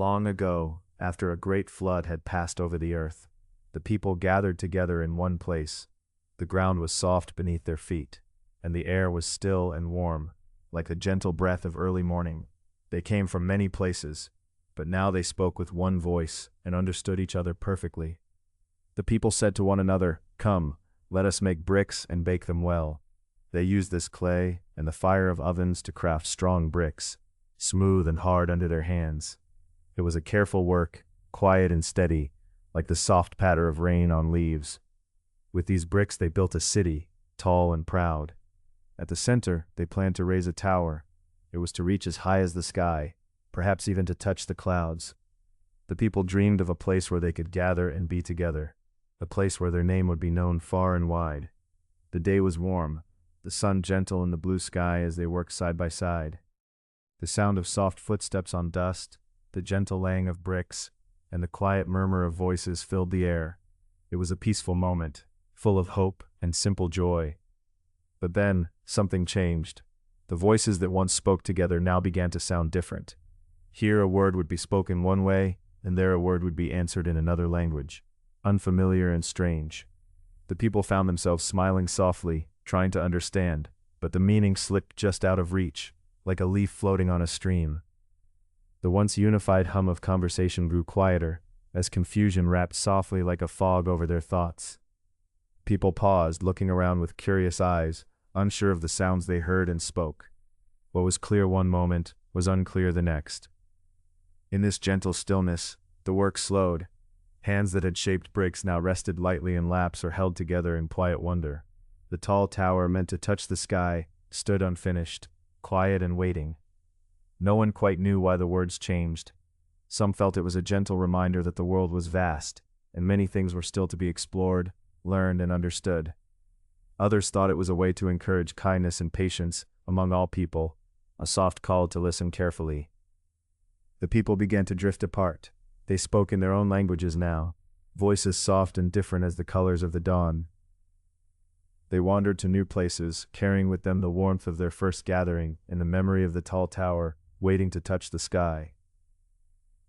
Long ago, after a great flood had passed over the earth, the people gathered together in one place. The ground was soft beneath their feet, and the air was still and warm, like the gentle breath of early morning. They came from many places, but now they spoke with one voice and understood each other perfectly. The people said to one another, "Come, let us make bricks and bake them well." They used this clay and the fire of ovens to craft strong bricks, smooth and hard under their hands. It was a careful work, quiet and steady, like the soft patter of rain on leaves. With these bricks they built a city, tall and proud. At the center, they planned to raise a tower. It was to reach as high as the sky, perhaps even to touch the clouds. The people dreamed of a place where they could gather and be together, a place where their name would be known far and wide. The day was warm, the sun gentle in the blue sky as they worked side by side. The sound of soft footsteps on dust, the gentle laying of bricks, and the quiet murmur of voices filled the air. It was a peaceful moment, full of hope and simple joy. But then, something changed. The voices that once spoke together now began to sound different. Here a word would be spoken one way, and there a word would be answered in another language, unfamiliar and strange. The people found themselves smiling softly, trying to understand, but the meaning slipped just out of reach, like a leaf floating on a stream. The once unified hum of conversation grew quieter, as confusion wrapped softly like a fog over their thoughts. People paused, looking around with curious eyes, unsure of the sounds they heard and spoke. What was clear one moment was unclear the next. In this gentle stillness, the work slowed. Hands that had shaped bricks now rested lightly in laps or held together in quiet wonder. The tall tower, meant to touch the sky, stood unfinished, quiet and waiting. No one quite knew why the words changed. Some felt it was a gentle reminder that the world was vast, and many things were still to be explored, learned, and understood. Others thought it was a way to encourage kindness and patience among all people, a soft call to listen carefully. The people began to drift apart. They spoke in their own languages now, voices soft and different as the colors of the dawn. They wandered to new places, carrying with them the warmth of their first gathering and the memory of the tall tower, waiting to touch the sky.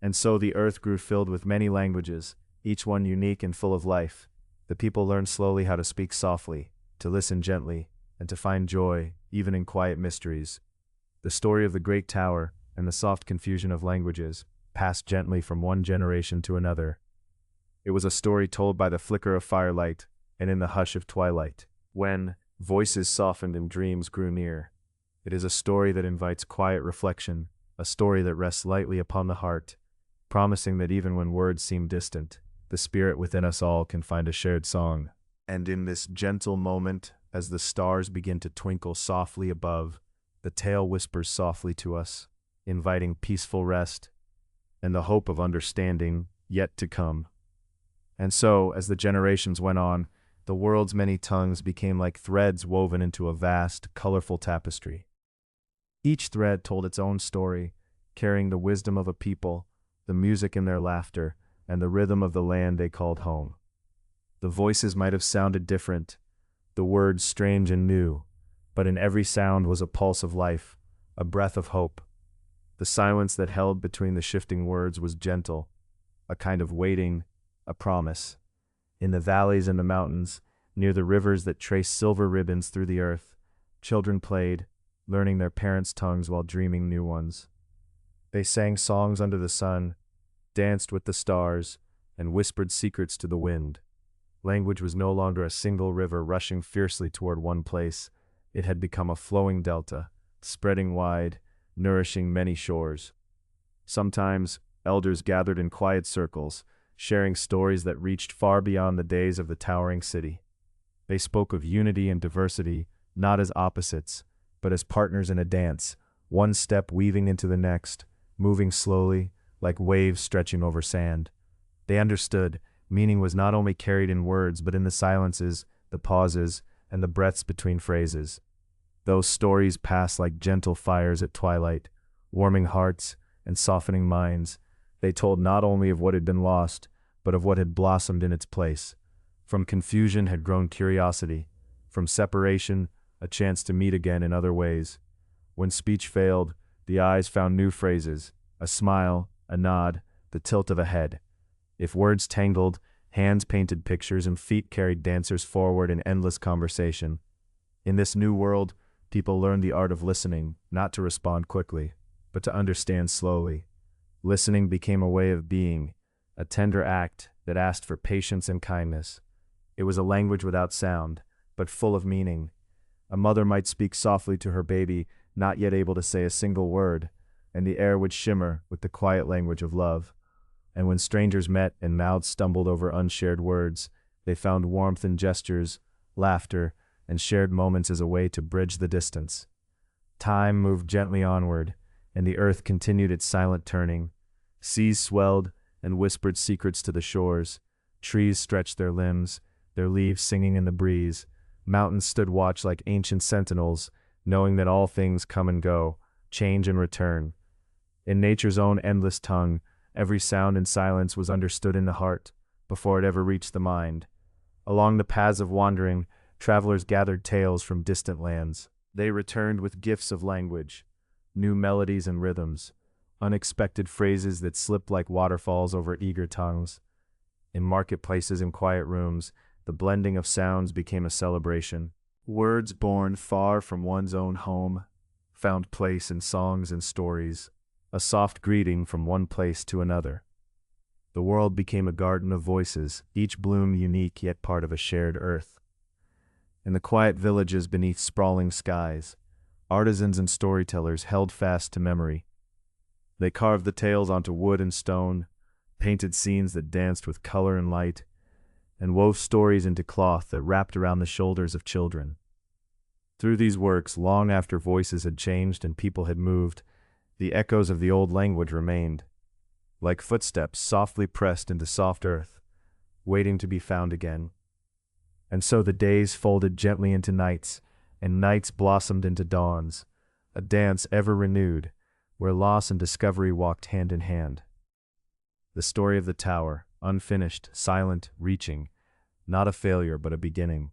And so the earth grew filled with many languages, each one unique and full of life. The people learned slowly how to speak softly, to listen gently, and to find joy, even in quiet mysteries. The story of the great tower, and the soft confusion of languages, passed gently from one generation to another. It was a story told by the flicker of firelight, and in the hush of twilight, when voices softened and dreams grew near. It is a story that invites quiet reflection, a story that rests lightly upon the heart, promising that even when words seem distant, the spirit within us all can find a shared song. And in this gentle moment, as the stars begin to twinkle softly above, the tale whispers softly to us, inviting peaceful rest and the hope of understanding yet to come. And so, as the generations went on, the world's many tongues became like threads woven into a vast, colorful tapestry. Each thread told its own story, carrying the wisdom of a people, the music in their laughter, and the rhythm of the land they called home. The voices might have sounded different, the words strange and new, but in every sound was a pulse of life, a breath of hope. The silence that held between the shifting words was gentle, a kind of waiting, a promise. In the valleys and the mountains, near the rivers that traced silver ribbons through the earth, children played, learning their parents' tongues while dreaming new ones. They sang songs under the sun, danced with the stars, and whispered secrets to the wind. Language was no longer a single river rushing fiercely toward one place. It had become a flowing delta, spreading wide, nourishing many shores. Sometimes, elders gathered in quiet circles, sharing stories that reached far beyond the days of the towering city. They spoke of unity and diversity, not as opposites, but as partners in a dance, one step weaving into the next, moving slowly, like waves stretching over sand. They understood meaning was not only carried in words but in the silences, the pauses, and the breaths between phrases. Those stories passed like gentle fires at twilight, warming hearts and softening minds. They told not only of what had been lost, but of what had blossomed in its place. From confusion had grown curiosity, from separation, a chance to meet again in other ways. When speech failed, the eyes found new phrases, a smile, a nod, the tilt of a head. If words tangled, hands painted pictures and feet carried dancers forward in endless conversation. In this new world, people learned the art of listening, not to respond quickly, but to understand slowly. Listening became a way of being, a tender act that asked for patience and kindness. It was a language without sound, but full of meaning. A mother might speak softly to her baby, not yet able to say a single word, and the air would shimmer with the quiet language of love. And when strangers met and mouths stumbled over unshared words, they found warmth in gestures, laughter, and shared moments as a way to bridge the distance. Time moved gently onward, and the earth continued its silent turning. Seas swelled and whispered secrets to the shores. Trees stretched their limbs, their leaves singing in the breeze. Mountains stood watch like ancient sentinels, knowing that all things come and go, change and return. In nature's own endless tongue, every sound and silence was understood in the heart, before it ever reached the mind. Along the paths of wandering, travelers gathered tales from distant lands. They returned with gifts of language, new melodies and rhythms, unexpected phrases that slipped like waterfalls over eager tongues. In marketplaces and quiet rooms, the blending of sounds became a celebration. Words born far from one's own home found place in songs and stories, a soft greeting from one place to another. The world became a garden of voices, each bloom unique yet part of a shared earth. In the quiet villages beneath sprawling skies, artisans and storytellers held fast to memory. They carved the tales onto wood and stone, painted scenes that danced with color and light, and wove stories into cloth that wrapped around the shoulders of children. Through these works, long after voices had changed and people had moved, the echoes of the old language remained, like footsteps softly pressed into soft earth, waiting to be found again. And so the days folded gently into nights, and nights blossomed into dawns, a dance ever renewed, where loss and discovery walked hand in hand. The story of the tower, unfinished, silent, reaching, not a failure but a beginning.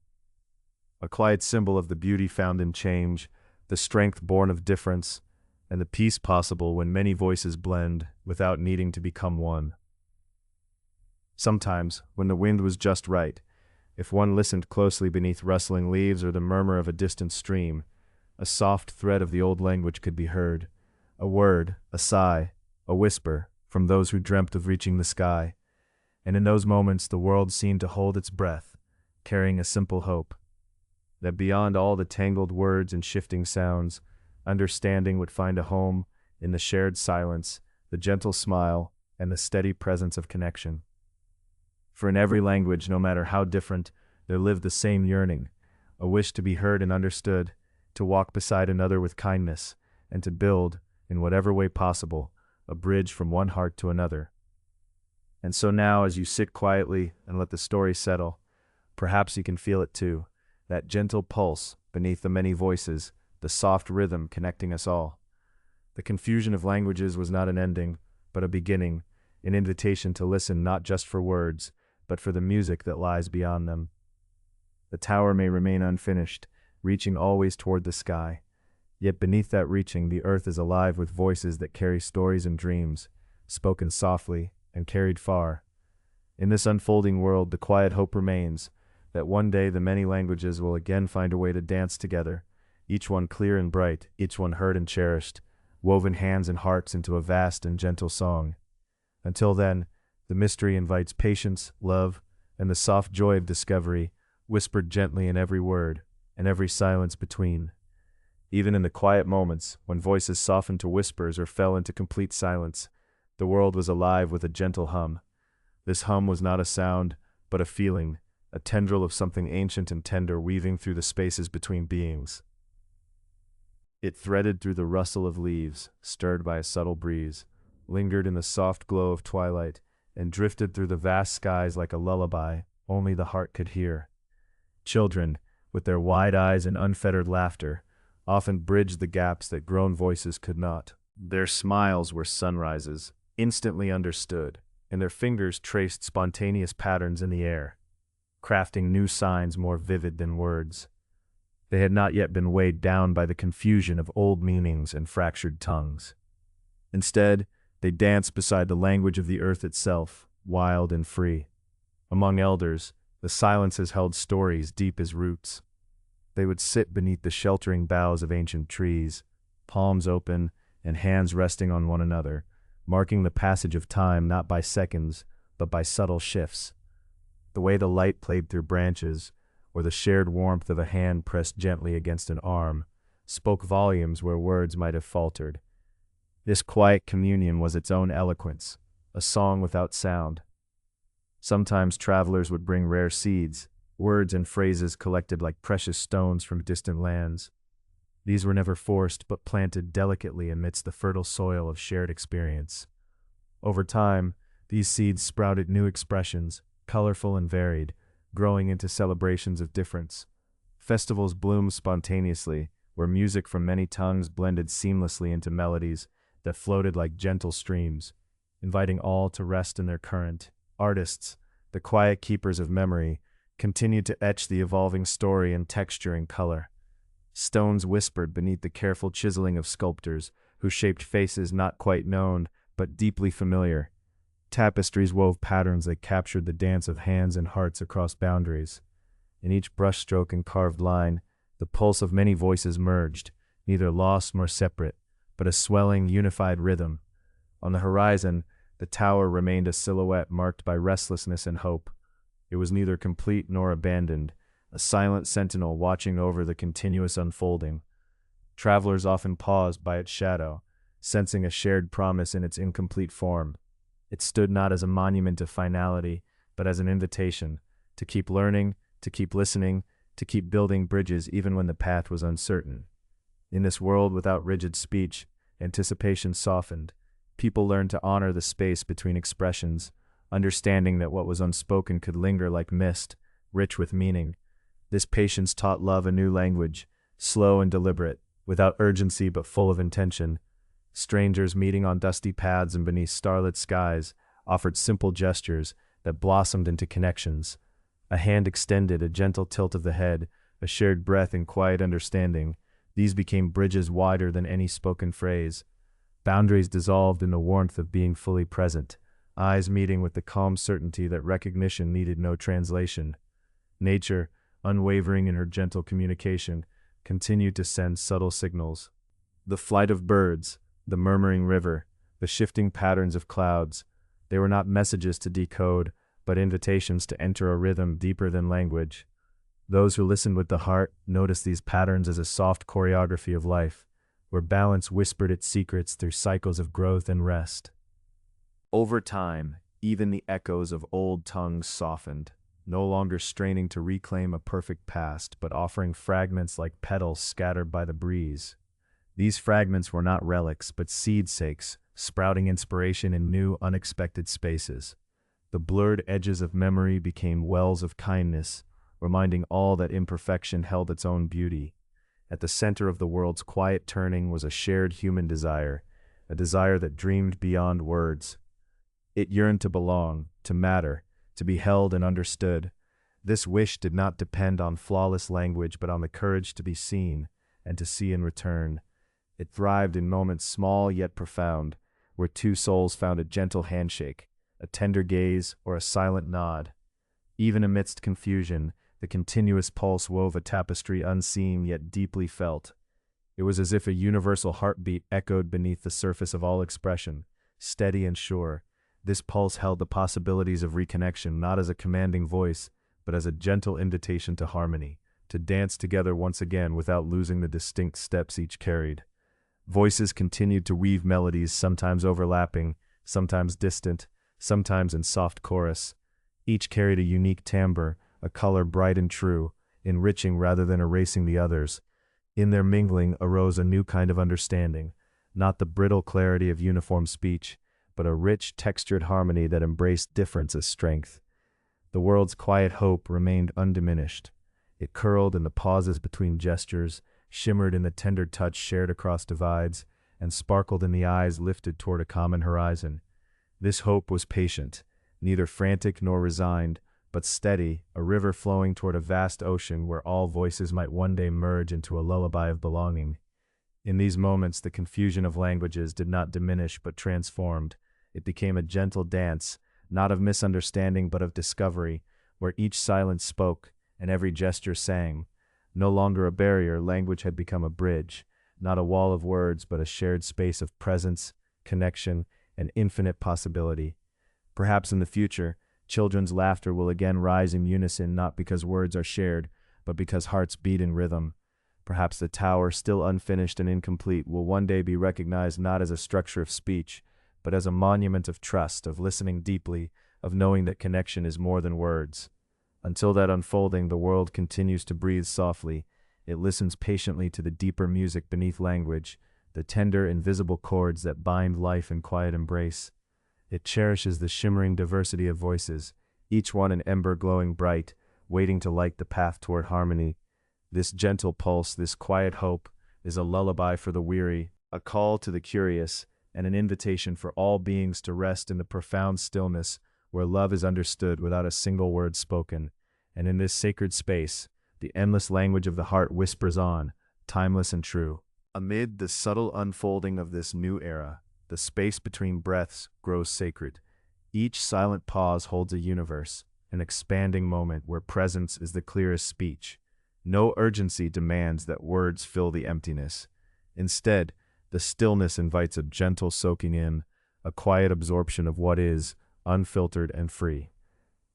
A quiet symbol of the beauty found in change, the strength born of difference, and the peace possible when many voices blend without needing to become one. Sometimes, when the wind was just right, if one listened closely beneath rustling leaves or the murmur of a distant stream, a soft thread of the old language could be heard, a word, a sigh, a whisper from those who dreamt of reaching the sky. And in those moments the world seemed to hold its breath, carrying a simple hope, that beyond all the tangled words and shifting sounds, understanding would find a home in the shared silence, the gentle smile, and the steady presence of connection. For in every language, no matter how different, there lived the same yearning, a wish to be heard and understood, to walk beside another with kindness, and to build, in whatever way possible, a bridge from one heart to another. And so now, as you sit quietly and let the story settle, perhaps you can feel it too, that gentle pulse beneath the many voices, the soft rhythm connecting us all. The confusion of languages was not an ending, but a beginning, an invitation to listen not just for words, but for the music that lies beyond them. The tower may remain unfinished, reaching always toward the sky. Yet beneath that reaching, the earth is alive with voices that carry stories and dreams, spoken softly and carried far. In this unfolding world, the quiet hope remains that one day the many languages will again find a way to dance together, each one clear and bright, each one heard and cherished, woven hands and hearts into a vast and gentle song. Until then, the mystery invites patience, love, and the soft joy of discovery, whispered gently in every word and every silence between. Even in the quiet moments, when voices softened to whispers or fell into complete silence, the world was alive with a gentle hum. This hum was not a sound, but a feeling, a tendril of something ancient and tender weaving through the spaces between beings. It threaded through the rustle of leaves, stirred by a subtle breeze, lingered in the soft glow of twilight, and drifted through the vast skies like a lullaby only the heart could hear. Children, with their wide eyes and unfettered laughter, often bridged the gaps that grown voices could not. Their smiles were sunrises, instantly understood, and their fingers traced spontaneous patterns in the air, crafting new signs more vivid than words. They had not yet been weighed down by the confusion of old meanings and fractured tongues. Instead, They danced beside the language of the earth itself, wild and free. Among elders, the silences held stories deep as roots. They would sit beneath the sheltering boughs of ancient trees, palms open and hands resting on one another, marking the passage of time not by seconds, but by subtle shifts. The way the light played through branches, or the shared warmth of a hand pressed gently against an arm, spoke volumes where words might have faltered. This quiet communion was its own eloquence, a song without sound. Sometimes travelers would bring rare seeds, words and phrases collected like precious stones from distant lands. These were never forced, but planted delicately amidst the fertile soil of shared experience. Over time, these seeds sprouted new expressions, colorful and varied, growing into celebrations of difference. Festivals bloomed spontaneously, where music from many tongues blended seamlessly into melodies that floated like gentle streams, inviting all to rest in their current. Artists, the quiet keepers of memory, continued to etch the evolving story in texture and color. Stones whispered beneath the careful chiseling of sculptors who shaped faces not quite known, but deeply familiar. Tapestries wove patterns that captured the dance of hands and hearts across boundaries. In each brushstroke and carved line, the pulse of many voices merged, neither lost nor separate, but a swelling, unified rhythm. On the horizon, the tower remained a silhouette marked by restlessness and hope. It was neither complete nor abandoned, a silent sentinel watching over the continuous unfolding. Travelers often paused by its shadow, sensing a shared promise in its incomplete form. It stood not as a monument of finality, but as an invitation to keep learning, to keep listening, to keep building bridges even when the path was uncertain. In this world without rigid speech, anticipation softened. People learned to honor the space between expressions, understanding that what was unspoken could linger like mist, rich with meaning. This patience taught love a new language, slow and deliberate, without urgency but full of intention. Strangers meeting on dusty paths and beneath starlit skies offered simple gestures that blossomed into connections. A hand extended, a gentle tilt of the head, a shared breath in quiet understanding. These became bridges wider than any spoken phrase. Boundaries dissolved in the warmth of being fully present, eyes meeting with the calm certainty that recognition needed no translation. Nature, unwavering in her gentle communication, continued to send subtle signals. The flight of birds, the murmuring river, the shifting patterns of clouds, they were not messages to decode, but invitations to enter a rhythm deeper than language. Those who listened with the heart noticed these patterns as a soft choreography of life, where balance whispered its secrets through cycles of growth and rest. Over time, even the echoes of old tongues softened, no longer straining to reclaim a perfect past, but offering fragments like petals scattered by the breeze. These fragments were not relics, but seed-sakes, sprouting inspiration in new, unexpected spaces. The blurred edges of memory became wells of kindness, reminding all that imperfection held its own beauty. At the center of the world's quiet turning was a shared human desire, a desire that dreamed beyond words. It yearned to belong, to matter, to be held and understood. This wish did not depend on flawless language, but on the courage to be seen and to see in return. It thrived in moments small yet profound, where two souls found a gentle handshake, a tender gaze, or a silent nod. Even amidst confusion, the continuous pulse wove a tapestry unseen yet deeply felt. It was as if a universal heartbeat echoed beneath the surface of all expression, steady and sure. This pulse held the possibilities of reconnection not as a commanding voice, but as a gentle invitation to harmony, to dance together once again without losing the distinct steps each carried. Voices continued to weave melodies, sometimes overlapping, sometimes distant, sometimes in soft chorus. Each carried a unique timbre, a color bright and true, enriching rather than erasing the others. In their mingling arose a new kind of understanding, not the brittle clarity of uniform speech, but a rich, textured harmony that embraced difference as strength. The world's quiet hope remained undiminished. It curled in the pauses between gestures, shimmered in the tender touch shared across divides, and sparkled in the eyes lifted toward a common horizon. This hope was patient, neither frantic nor resigned, but steady, a river flowing toward a vast ocean where all voices might one day merge into a lullaby of belonging. In these moments, the confusion of languages did not diminish but transformed. It became a gentle dance, not of misunderstanding but of discovery, where each silence spoke and every gesture sang. No longer a barrier, language had become a bridge, not a wall of words but a shared space of presence, connection, and infinite possibility. Perhaps in the future, children's laughter will again rise in unison not because words are shared, but because hearts beat in rhythm. Perhaps the tower, still unfinished and incomplete, will one day be recognized not as a structure of speech, but as a monument of trust, of listening deeply, of knowing that connection is more than words. Until that unfolding, the world continues to breathe softly. It listens patiently to the deeper music beneath language, the tender, invisible chords that bind life in quiet embrace. It cherishes the shimmering diversity of voices, each one an ember glowing bright, waiting to light the path toward harmony. This gentle pulse, this quiet hope, is a lullaby for the weary, a call to the curious, and an invitation for all beings to rest in the profound stillness where love is understood without a single word spoken. And in this sacred space, the endless language of the heart whispers on, timeless and true. Amid the subtle unfolding of this new era, the space between breaths grows sacred. Each silent pause holds a universe, an expanding moment where presence is the clearest speech. No urgency demands that words fill the emptiness. Instead, the stillness invites a gentle soaking in, a quiet absorption of what is, unfiltered and free.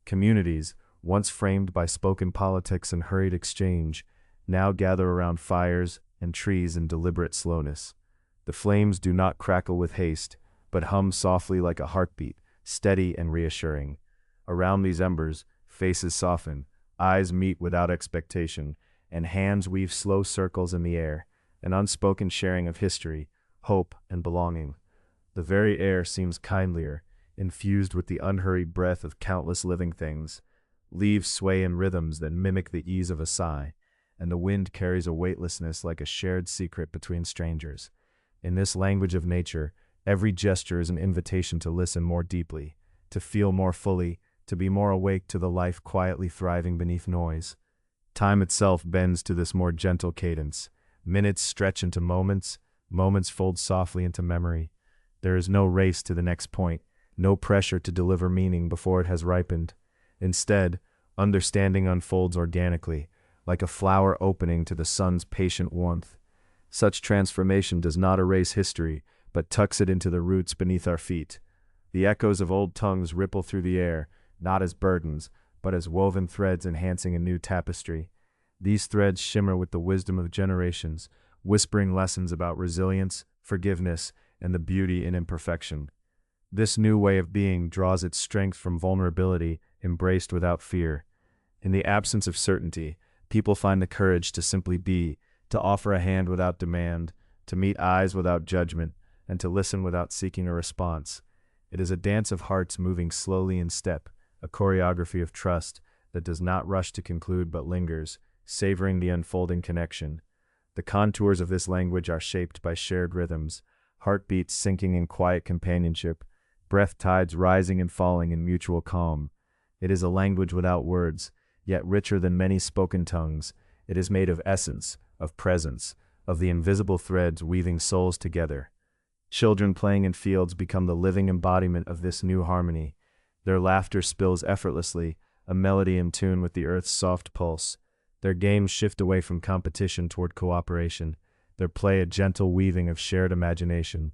Communities, once framed by spoken politics and hurried exchange, now gather around fires and trees in deliberate slowness. The flames do not crackle with haste, but hum softly like a heartbeat, steady and reassuring. Around these embers, faces soften, eyes meet without expectation, and hands weave slow circles in the air, an unspoken sharing of history, hope, and belonging. The very air seems kindlier, infused with the unhurried breath of countless living things. Leaves sway in rhythms that mimic the ease of a sigh, and the wind carries a weightlessness like a shared secret between strangers. In this language of nature, every gesture is an invitation to listen more deeply, to feel more fully, to be more awake to the life quietly thriving beneath noise. Time itself bends to this more gentle cadence. Minutes stretch into moments, moments fold softly into memory. There is no race to the next point, no pressure to deliver meaning before it has ripened. Instead, understanding unfolds organically, like a flower opening to the sun's patient warmth. Such transformation does not erase history, but tucks it into the roots beneath our feet. The echoes of old tongues ripple through the air, not as burdens, but as woven threads enhancing a new tapestry. These threads shimmer with the wisdom of generations, whispering lessons about resilience, forgiveness, and the beauty in imperfection. This new way of being draws its strength from vulnerability, embraced without fear. In the absence of certainty, people find the courage to simply be, to offer a hand without demand, to meet eyes without judgment, and to listen without seeking a response. It is a dance of hearts moving slowly in step, a choreography of trust that does not rush to conclude but lingers, savoring the unfolding connection. The contours of this language are shaped by shared rhythms, heartbeats sinking in quiet companionship, breath tides rising and falling in mutual calm. It is a language without words, yet richer than many spoken tongues. It is made of essence, of presence, of the invisible threads weaving souls together. Children playing in fields become the living embodiment of this new harmony. Their laughter spills effortlessly, a melody in tune with the earth's soft pulse. Their games shift away from competition toward cooperation, their play a gentle weaving of shared imagination.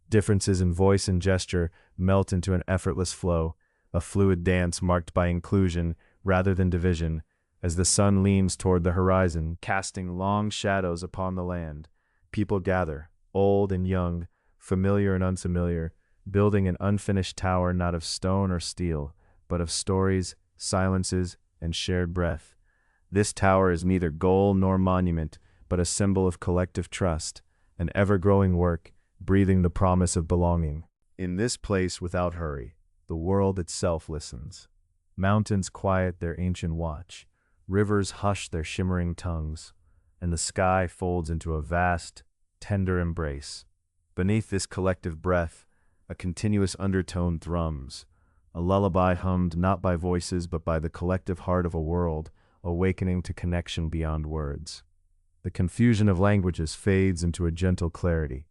Differences in voice and gesture melt into an effortless flow, a fluid dance marked by inclusion rather than division. As the sun leans toward the horizon, casting long shadows upon the land, people gather, old and young, familiar and unfamiliar, building an unfinished tower not of stone or steel, but of stories, silences, and shared breath. This tower is neither goal nor monument, but a symbol of collective trust, an ever-growing work, breathing the promise of belonging. In this place without hurry, the world itself listens. Mountains quiet their ancient watch, rivers hush their shimmering tongues, and the sky folds into a vast, tender embrace. Beneath this collective breath, a continuous undertone thrums, a lullaby hummed not by voices but by the collective heart of a world, awakening to connection beyond words. The confusion of languages fades into a gentle clarity.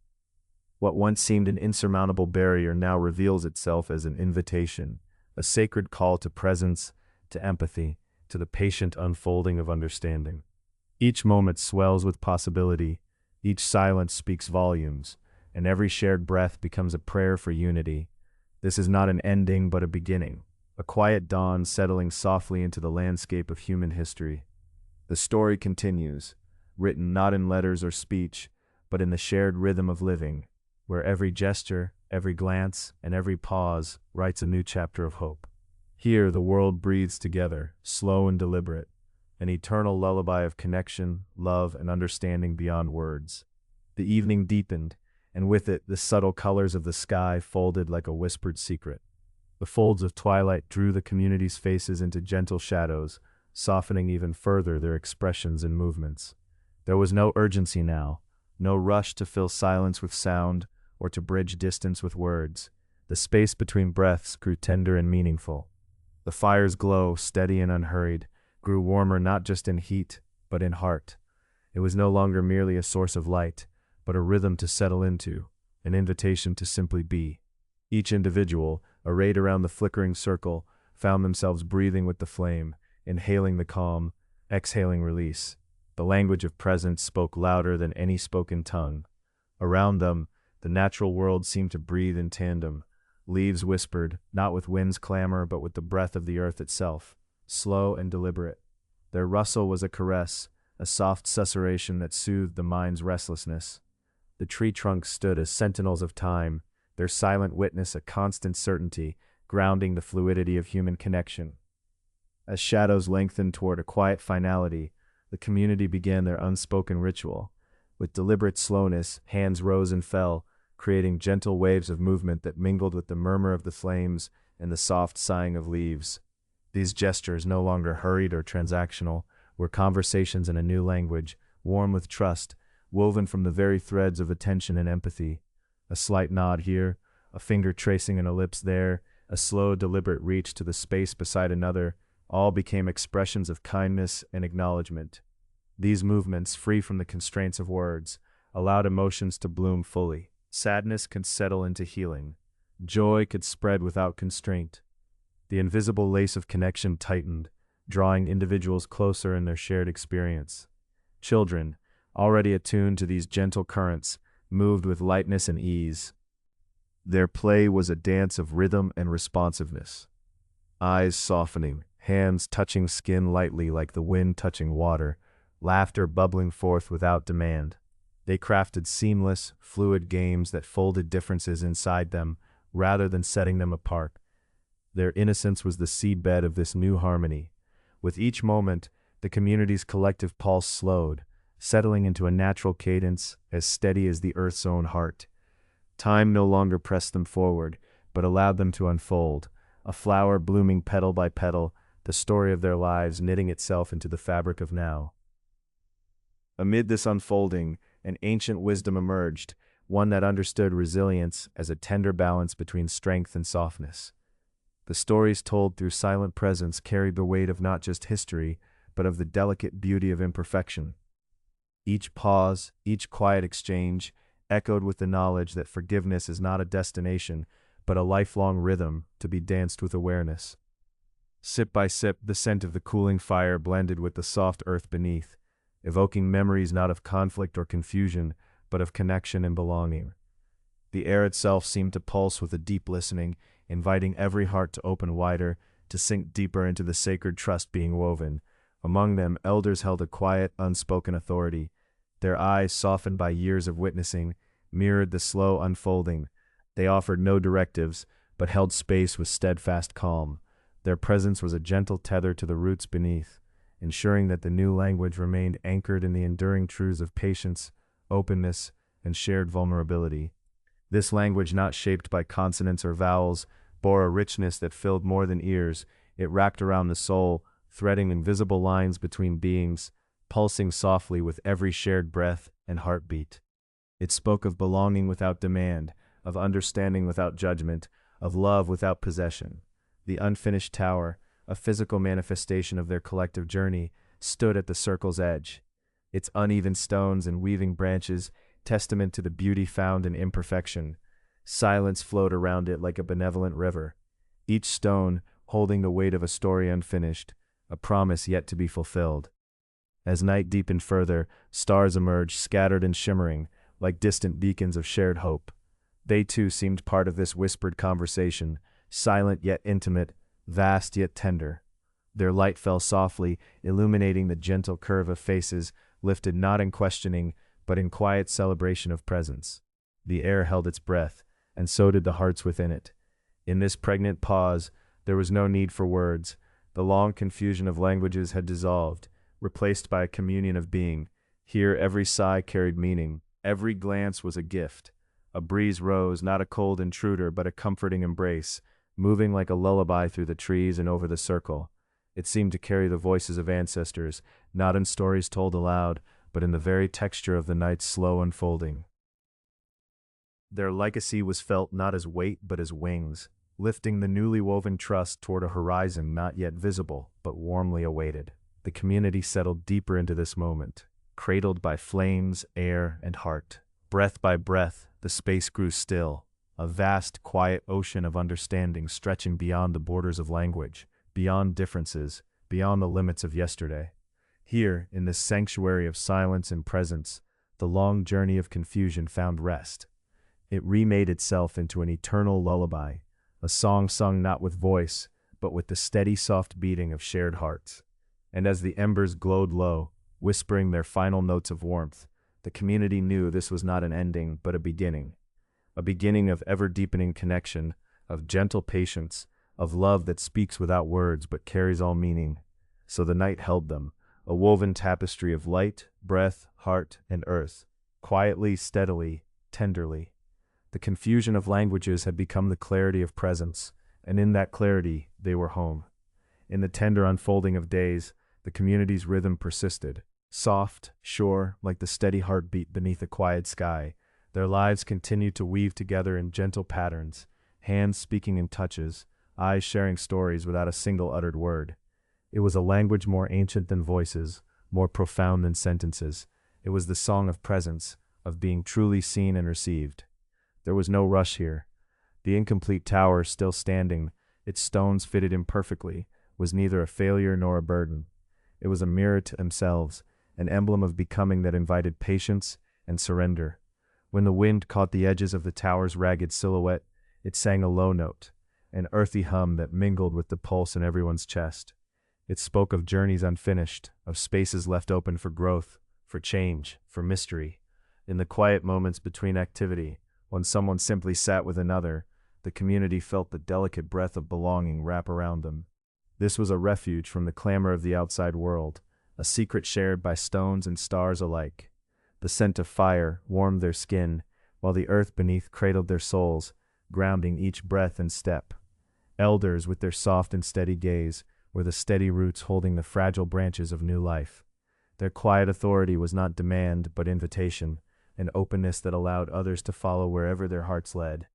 What once seemed an insurmountable barrier now reveals itself as an invitation, a sacred call to presence, to empathy, to the patient unfolding of understanding. Each moment swells with possibility, each silence speaks volumes, and every shared breath becomes a prayer for unity. This is not an ending but a beginning, a quiet dawn settling softly into the landscape of human history. The story continues, written not in letters or speech, but in the shared rhythm of living, where every gesture, every glance, and every pause writes a new chapter of hope. Here the world breathes together, slow and deliberate, an eternal lullaby of connection, love, and understanding beyond words. The evening deepened, and with it the subtle colors of the sky folded like a whispered secret. The folds of twilight drew the community's faces into gentle shadows, softening even further their expressions and movements. There was no urgency now, no rush to fill silence with sound or to bridge distance with words. The space between breaths grew tender and meaningful. The fire's glow, steady and unhurried, grew warmer not just in heat, but in heart. It was no longer merely a source of light, but a rhythm to settle into, an invitation to simply be. Each individual, arrayed around the flickering circle, found themselves breathing with the flame, inhaling the calm, exhaling release. The language of presence spoke louder than any spoken tongue. Around them, the natural world seemed to breathe in tandem. Leaves whispered, not with wind's clamor but with the breath of the earth itself, slow and deliberate. Their rustle was a caress, a soft susurration that soothed the mind's restlessness. The tree trunks stood as sentinels of time, their silent witness a constant certainty, grounding the fluidity of human connection. As shadows lengthened toward a quiet finality, the community began their unspoken ritual. With deliberate slowness, hands rose and fell, creating gentle waves of movement that mingled with the murmur of the flames and the soft sighing of leaves. These gestures, no longer hurried or transactional, were conversations in a new language, warm with trust, woven from the very threads of attention and empathy. A slight nod here, a finger tracing an ellipse there, a slow, deliberate reach to the space beside another, all became expressions of kindness and acknowledgement. These movements, free from the constraints of words, allowed emotions to bloom fully. Sadness could settle into healing. Joy could spread without constraint. The invisible lace of connection tightened, drawing individuals closer in their shared experience. Children, already attuned to these gentle currents, moved with lightness and ease. Their play was a dance of rhythm and responsiveness. Eyes softening, hands touching skin lightly like the wind touching water, laughter bubbling forth without demand. They crafted seamless, fluid games that folded differences inside them rather than setting them apart. Their innocence was the seedbed of this new harmony. With each moment, the community's collective pulse slowed, settling into a natural cadence as steady as the earth's own heart. Time no longer pressed them forward, but allowed them to unfold, a flower blooming petal by petal, the story of their lives knitting itself into the fabric of now. Amid this unfolding, an ancient wisdom emerged, one that understood resilience as a tender balance between strength and softness. The stories told through silent presence carried the weight of not just history, but of the delicate beauty of imperfection. Each pause, each quiet exchange, echoed with the knowledge that forgiveness is not a destination, but a lifelong rhythm to be danced with awareness. Sip by sip, the scent of the cooling fire blended with the soft earth beneath, evoking memories not of conflict or confusion, but of connection and belonging. The air itself seemed to pulse with a deep listening, inviting every heart to open wider, to sink deeper into the sacred trust being woven. Among them, elders held a quiet, unspoken authority. Their eyes, softened by years of witnessing, mirrored the slow unfolding. They offered no directives, but held space with steadfast calm. Their presence was a gentle tether to the roots beneath, ensuring that the new language remained anchored in the enduring truths of patience, openness, and shared vulnerability. This language, not shaped by consonants or vowels, bore a richness that filled more than ears. It wrapped around the soul, threading invisible lines between beings, pulsing softly with every shared breath and heartbeat. It spoke of belonging without demand, of understanding without judgment, of love without possession. The unfinished tower, a physical manifestation of their collective journey, stood at the circle's edge. its uneven stones and weaving branches, testament to the beauty found in imperfection. Silence flowed around it like a benevolent river, each stone holding the weight of a story unfinished, a promise yet to be fulfilled. As night deepened further, stars emerged, scattered and shimmering, like distant beacons of shared hope. They too seemed part of this whispered conversation, silent yet intimate, vast yet tender. Their light fell softly, illuminating the gentle curve of faces, lifted not in questioning, but in quiet celebration of presence. The air held its breath, and so did the hearts within it. In this pregnant pause, there was no need for words. The long confusion of languages had dissolved, replaced by a communion of being. Here every sigh carried meaning, every glance was a gift. A breeze rose, not a cold intruder, but a comforting embrace, moving like a lullaby through the trees and over the circle. It seemed to carry the voices of ancestors, not in stories told aloud, but in the very texture of the night's slow unfolding. Their legacy was felt not as weight but as wings, lifting the newly woven trust toward a horizon not yet visible, but warmly awaited. The community settled deeper into this moment, cradled by flames, air, and heart. Breath by breath, the space grew still, a vast, quiet ocean of understanding stretching beyond the borders of language, beyond differences, beyond the limits of yesterday. Here, in this sanctuary of silence and presence, the long journey of confusion found rest. It remade itself into an eternal lullaby, a song sung not with voice, but with the steady, soft beating of shared hearts. And as the embers glowed low, whispering their final notes of warmth, the community knew this was not an ending, but a beginning of ever-deepening connection, of gentle patience, of love that speaks without words but carries all meaning. So the night held them, a woven tapestry of light, breath, heart, and earth, quietly, steadily, tenderly. The confusion of languages had become the clarity of presence, and in that clarity they were home. In the tender unfolding of days, the community's rhythm persisted. Soft, sure, like the steady heartbeat beneath a quiet sky, their lives continued to weave together in gentle patterns, hands speaking in touches, eyes sharing stories without a single uttered word. It was a language more ancient than voices, more profound than sentences. It was the song of presence, of being truly seen and received. There was no rush here. The incomplete tower, still standing, its stones fitted imperfectly, was neither a failure nor a burden. It was a mirror to themselves, an emblem of becoming that invited patience and surrender. When the wind caught the edges of the tower's ragged silhouette, it sang a low note, an earthy hum that mingled with the pulse in everyone's chest. It spoke of journeys unfinished, of spaces left open for growth, for change, for mystery. In the quiet moments between activity, when someone simply sat with another, the community felt the delicate breath of belonging wrap around them. This was a refuge from the clamor of the outside world, a secret shared by stones and stars alike. The scent of fire warmed their skin, while the earth beneath cradled their souls, grounding each breath and step. Elders, with their soft and steady gaze, were the steady roots holding the fragile branches of new life. Their quiet authority was not demand, but invitation, an openness that allowed others to follow wherever their hearts led.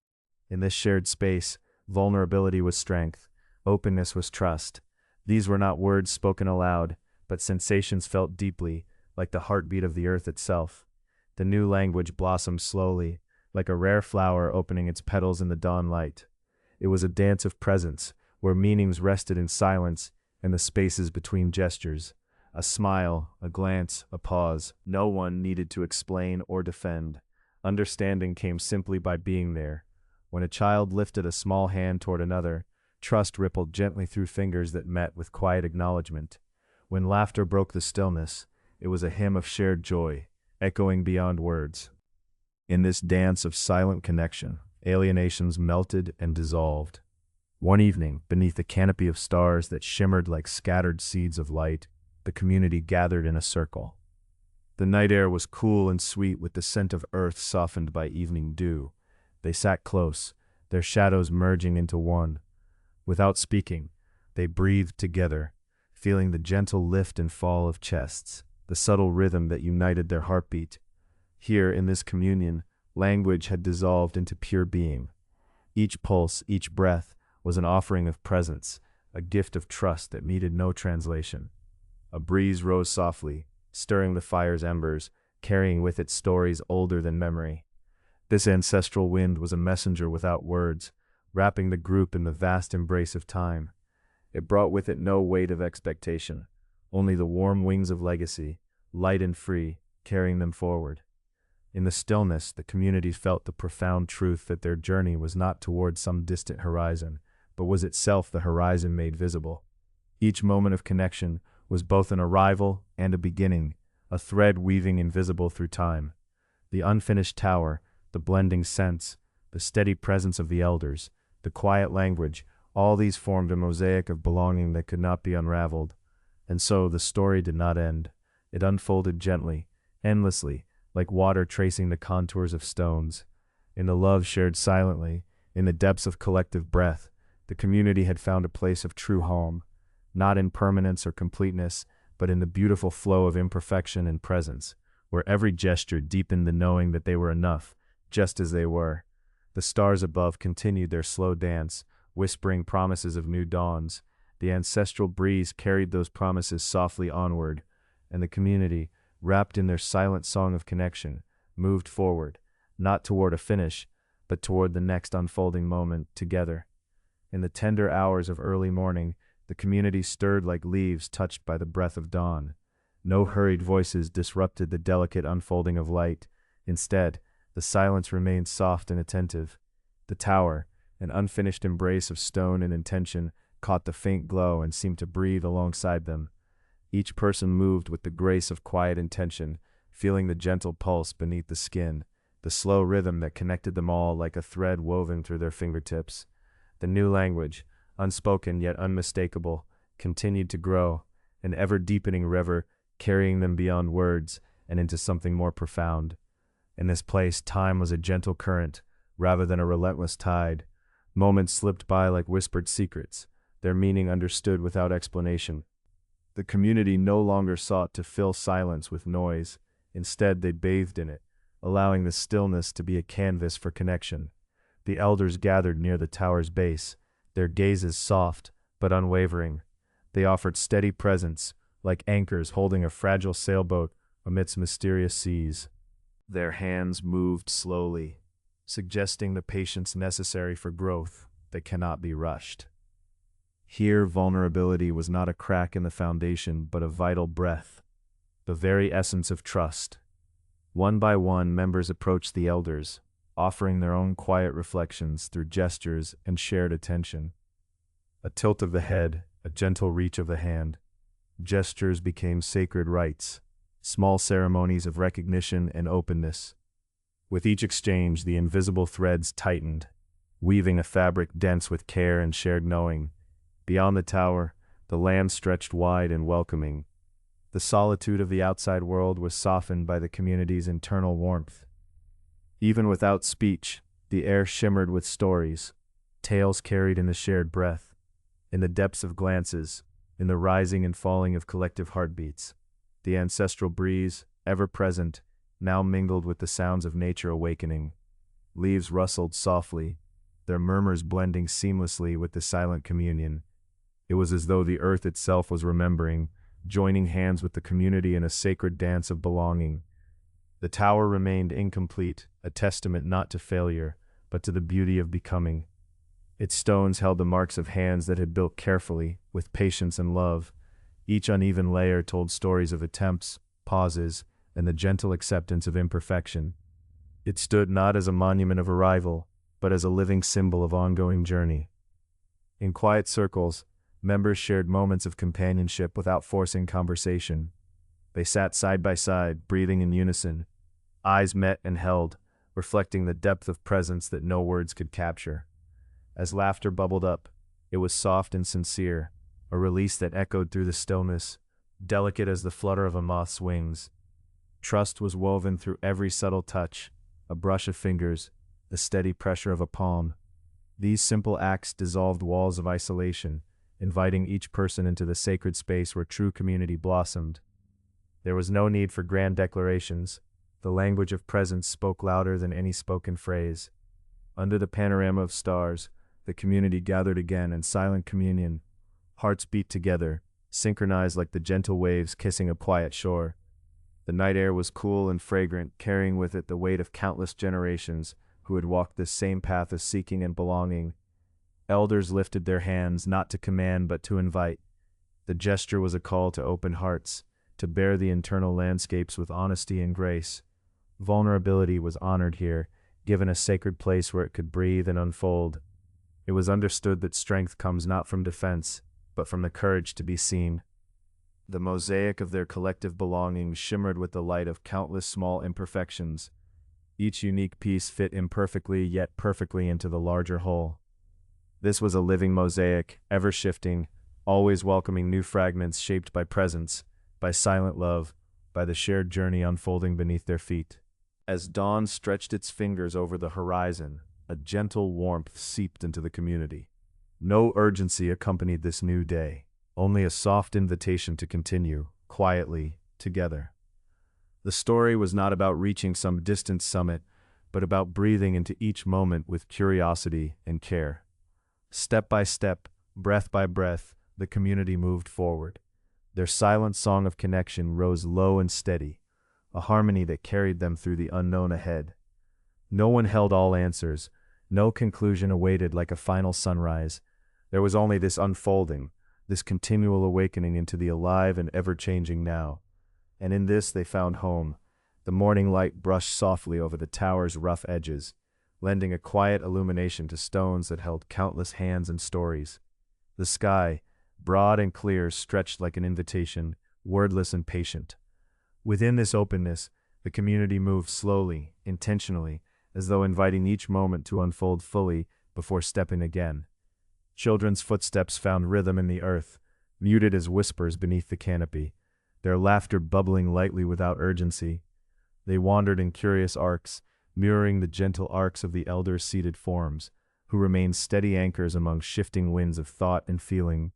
In this shared space, vulnerability was strength, openness was trust. These were not words spoken aloud, but sensations felt deeply, like the heartbeat of the earth itself. The new language blossomed slowly, like a rare flower opening its petals in the dawn light. It was a dance of presence, where meanings rested in silence and the spaces between gestures. A smile, a glance, a pause. No one needed to explain or defend. Understanding came simply by being there. When a child lifted a small hand toward another, trust rippled gently through fingers that met with quiet acknowledgement. When laughter broke the stillness, it was a hymn of shared joy, echoing beyond words. In this dance of silent connection, alienations melted and dissolved. One evening, beneath a canopy of stars that shimmered like scattered seeds of light, the community gathered in a circle. The night air was cool and sweet with the scent of earth softened by evening dew. They sat close, their shadows merging into one. Without speaking, they breathed together, feeling the gentle lift and fall of chests, the subtle rhythm that united their heartbeat. Here, in this communion, language had dissolved into pure being. Each pulse, each breath, was an offering of presence, a gift of trust that needed no translation. A breeze rose softly, stirring the fire's embers, carrying with it stories older than memory. This ancestral wind was a messenger without words, wrapping the group in the vast embrace of time. It brought with it no weight of expectation, only the warm wings of legacy, light and free, carrying them forward. In the stillness, the community felt the profound truth that their journey was not towards some distant horizon, but was itself the horizon made visible. Each moment of connection was both an arrival and a beginning, a thread weaving invisible through time. The unfinished tower, the blending scents, the steady presence of the elders, the quiet language, all these formed a mosaic of belonging that could not be unraveled. And so the story did not end. It unfolded gently, endlessly, like water tracing the contours of stones. In the love shared silently, in the depths of collective breath, the community had found a place of true home, not in permanence or completeness, but in the beautiful flow of imperfection and presence, where every gesture deepened the knowing that they were enough, just as they were. The stars above continued their slow dance, whispering promises of new dawns. The ancestral breeze carried those promises softly onward, and the community, wrapped in their silent song of connection, moved forward, not toward a finish, but toward the next unfolding moment together. In the tender hours of early morning, the community stirred like leaves touched by the breath of dawn. No hurried voices disrupted the delicate unfolding of light. Instead, the silence remained soft and attentive. The tower, an unfinished embrace of stone and intention, caught the faint glow and seemed to breathe alongside them. Each person moved with the grace of quiet intention, feeling the gentle pulse beneath the skin, the slow rhythm that connected them all like a thread woven through their fingertips. The new language, unspoken yet unmistakable, continued to grow, an ever-deepening river carrying them beyond words and into something more profound. In this place, time was a gentle current, rather than a relentless tide. Moments slipped by like whispered secrets, their meaning understood without explanation. The community no longer sought to fill silence with noise. Instead, they bathed in it, allowing the stillness to be a canvas for connection. The elders gathered near the tower's base, their gazes soft but unwavering. They offered steady presence, like anchors holding a fragile sailboat amidst mysterious seas. Their hands moved slowly, suggesting the patience necessary for growth that cannot be rushed. Here, vulnerability was not a crack in the foundation, but a vital breath, the very essence of trust. One by one, members approached the elders, offering their own quiet reflections through gestures and shared attention. A tilt of the head, a gentle reach of the hand. Gestures became sacred rites, small ceremonies of recognition and openness. With each exchange, the invisible threads tightened, weaving a fabric dense with care and shared knowing. Beyond the tower, the land stretched wide and welcoming. The solitude of the outside world was softened by the community's internal warmth. Even without speech, the air shimmered with stories, tales carried in the shared breath, in the depths of glances, in the rising and falling of collective heartbeats. The ancestral breeze, ever present, now mingled with the sounds of nature awakening. Leaves rustled softly, their murmurs blending seamlessly with the silent communion. It was as though the earth itself was remembering, joining hands with the community in a sacred dance of belonging. The tower remained incomplete, a testament not to failure, but to the beauty of becoming. Its stones held the marks of hands that had built carefully, with patience and love. Each uneven layer told stories of attempts, pauses, and the gentle acceptance of imperfection. It stood not as a monument of arrival, but as a living symbol of ongoing journey. In quiet circles, members shared moments of companionship without forcing conversation. They sat side by side, breathing in unison. Eyes met and held, reflecting the depth of presence that no words could capture. As laughter bubbled up, it was soft and sincere, a release that echoed through the stillness, delicate as the flutter of a moth's wings. Trust was woven through every subtle touch, a brush of fingers, the steady pressure of a palm. These simple acts dissolved walls of isolation, inviting each person into the sacred space where true community blossomed. There was no need for grand declarations. The language of presence spoke louder than any spoken phrase. Under the panorama of stars, the community gathered again in silent communion. Hearts beat together, synchronized like the gentle waves kissing a quiet shore. The night air was cool and fragrant, carrying with it the weight of countless generations who had walked this same path of seeking and belonging. Elders lifted their hands, not to command but to invite. The gesture was a call to open hearts, to bear the internal landscapes with honesty and grace. Vulnerability was honored here, given a sacred place where it could breathe and unfold. It was understood that strength comes not from defense, but from the courage to be seen. The mosaic of their collective belongings shimmered with the light of countless small imperfections. Each unique piece fit imperfectly yet perfectly into the larger whole. This was a living mosaic, ever shifting, always welcoming new fragments shaped by presence, by silent love, by the shared journey unfolding beneath their feet. As dawn stretched its fingers over the horizon, a gentle warmth seeped into the community. No urgency accompanied this new day, only a soft invitation to continue, quietly, together. The story was not about reaching some distant summit, but about breathing into each moment with curiosity and care. Step by step, breath by breath, the community moved forward. Their silent song of connection rose low and steady, a harmony that carried them through the unknown ahead. No one held all answers, no conclusion awaited like a final sunrise. There was only this unfolding, this continual awakening into the alive and ever-changing now. And in this they found home. The morning light brushed softly over the tower's rough edges, lending a quiet illumination to stones that held countless hands and stories. The sky, broad and clear, stretched like an invitation, wordless and patient. Within this openness, the community moved slowly, intentionally, as though inviting each moment to unfold fully before stepping again. Children's footsteps found rhythm in the earth, muted as whispers beneath the canopy, their laughter bubbling lightly without urgency. They wandered in curious arcs, mirroring the gentle arcs of the elders' seated forms, who remained steady anchors among shifting winds of thought and feeling.